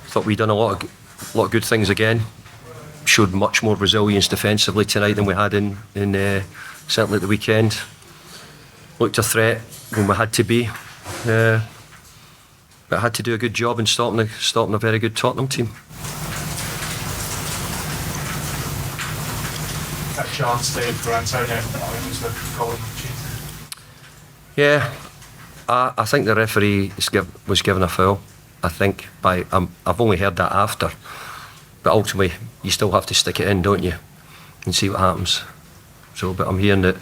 Thought we'd done a lot of good things again. Showed much more resilience defensively tonight than we had in certainly at the weekend. Looked a threat when we had to be, but had to do a good job in stopping a very good Tottenham team. That chance, Dave, for Antonio, was the goal opportunity. Yeah, I think the referee was given a foul. I think I've only heard that after, but ultimately you still have to stick it in, don't you, and see what happens. So, but I'm hearing that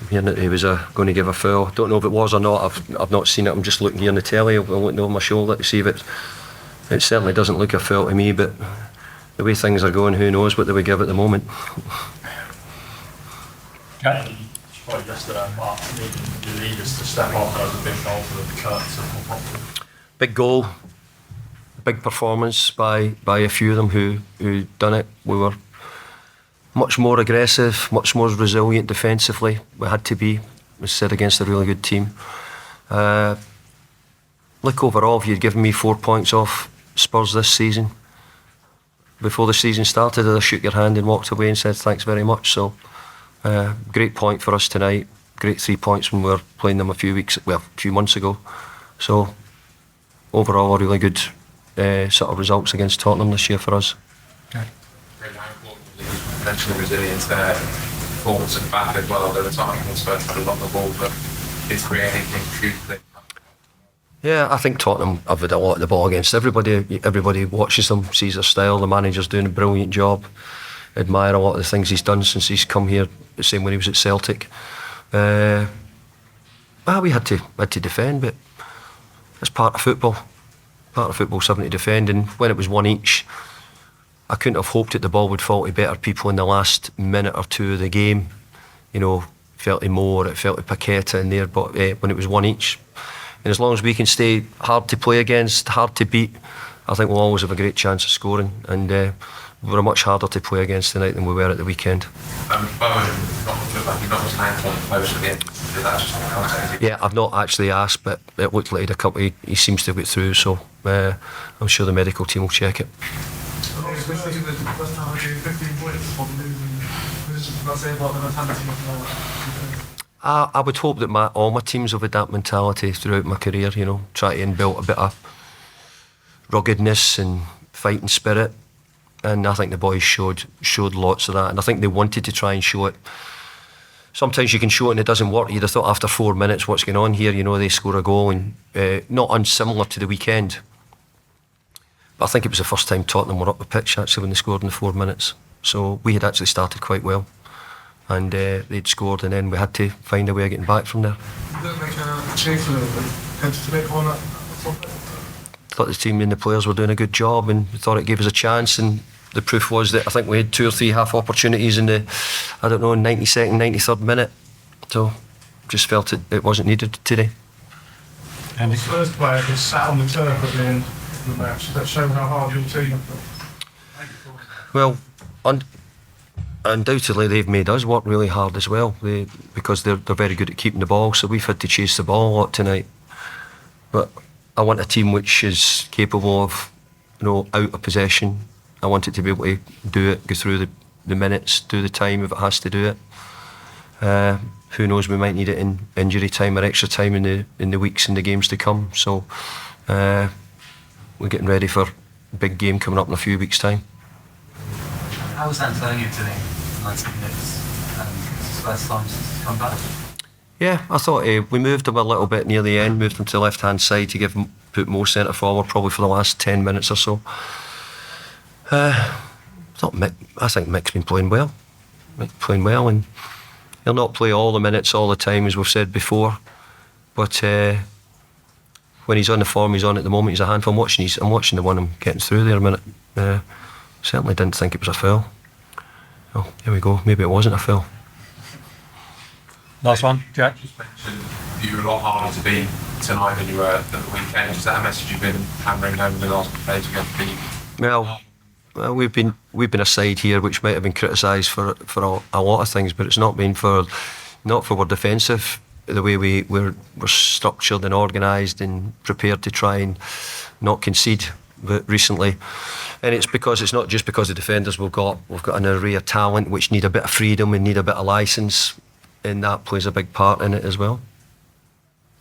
he was going to give a foul. Don't know if it was or not. I've not seen it. I'm just looking here on the telly. I'm looking over my shoulder to see if it certainly doesn't look a foul to me. But the way things are going, who knows what they would give at the moment. Okay. Probably just Mark needing the leaders to step up. That was a big goal for the Kurtz. Big goal, big performance by a few of them who done it. We were much more aggressive, much more resilient defensively. We had to be, we said, against a really good team. Look, overall, if you'd given me 4 points off Spurs this season, before the season started, I'd have shook your hand and walked away and said thanks very much. So, great point for us tonight. Great 3 points when we were playing them a few months ago. So, overall, a really good sort of results against Tottenham this year for us. Okay. Mentioned the resilience there, performance at the back as well. There were times when Spurs had a lot of the ball, but it's creating things. Yeah, I think Tottenham have had a lot of the ball against everybody. Everybody watches them, sees their style. The manager's doing a brilliant job. Admire a lot of the things he's done since he's come here. The same when he was at Celtic. We had to defend, but it's part of football. Part of football's having to defend, and when it was one each, I couldn't have hoped that the ball would fall to better people in the last minute or two of the game. You know, it fell to Moore, it fell to Paqueta in there, but when it was one each. And as long as we can stay hard to play against, hard to beat, I think we'll always have a great chance of scoring. And we're much harder to play against tonight than we were at the weekend. Bowen, not his hands on the post at the end. Yeah, I've not actually asked, but it looked like he had a couple. He seems to have got through, so I'm sure the medical team will check it. I would hope that all my teams have had that mentality throughout my career, you know, try to inbuilt a bit of ruggedness and fighting spirit, and I think the boys showed lots of that, and I think they wanted to try and show it. Sometimes you can show it and it doesn't work. You'd have thought after 4 minutes, what's going on here? You know, they score a goal, and not unsimilar to the weekend. But I think it was the first time Tottenham were up the pitch actually when they scored in the 4 minutes. So we had actually started quite well, and they'd scored, and then we had to find a way of getting back from there. I thought the team and the players were doing a good job, and we thought it gave us a chance, and the proof was that I think we had 2 or 3 half opportunities in the, 92nd, 93rd minute. So just felt it wasn't needed today. And the first player was sat on the turf at the end of the match. That showed how hard your team have done. Well, undoubtedly they've made us work really hard as well, because they're very good at keeping the ball, so we've had to chase the ball a lot tonight. But I want a team which is capable of, out of possession. I want it to be able to do it, go through the minutes, do the time if it has to do it. Who knows, we might need it in injury time or extra time in the weeks and the games to come. So we're getting ready for a big game coming up in a few weeks' time. How was Antonio doing 90 minutes? It's his first time since he's come back. Yeah, I thought we moved him a little bit near the end, moved him to the left-hand side to put more centre forward, probably for the last 10 minutes or so. I think Mick's been playing well. And he'll not play all the minutes all the time, as we've said before. But when he's on the form he's on at the moment, he's a handful. I'm watching the one I'm getting through there a minute. Certainly didn't think it was a foul. Oh, here we go. Maybe it wasn't a foul. Last one, Jack. You just mentioned you were a lot harder to beat tonight than you were at the weekend. Is that a message you've been hammering home in the last days against the team? Well, we've been a side here which might have been criticised for a lot of things, but it's not for our defensive the way we're structured and organised and prepared to try and not concede recently. And it's because it's not just because the defenders we've got an array of talent which need a bit of freedom and need a bit of licence, and that plays a big part in it as well.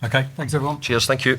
Okay, thanks everyone. Cheers, thank you.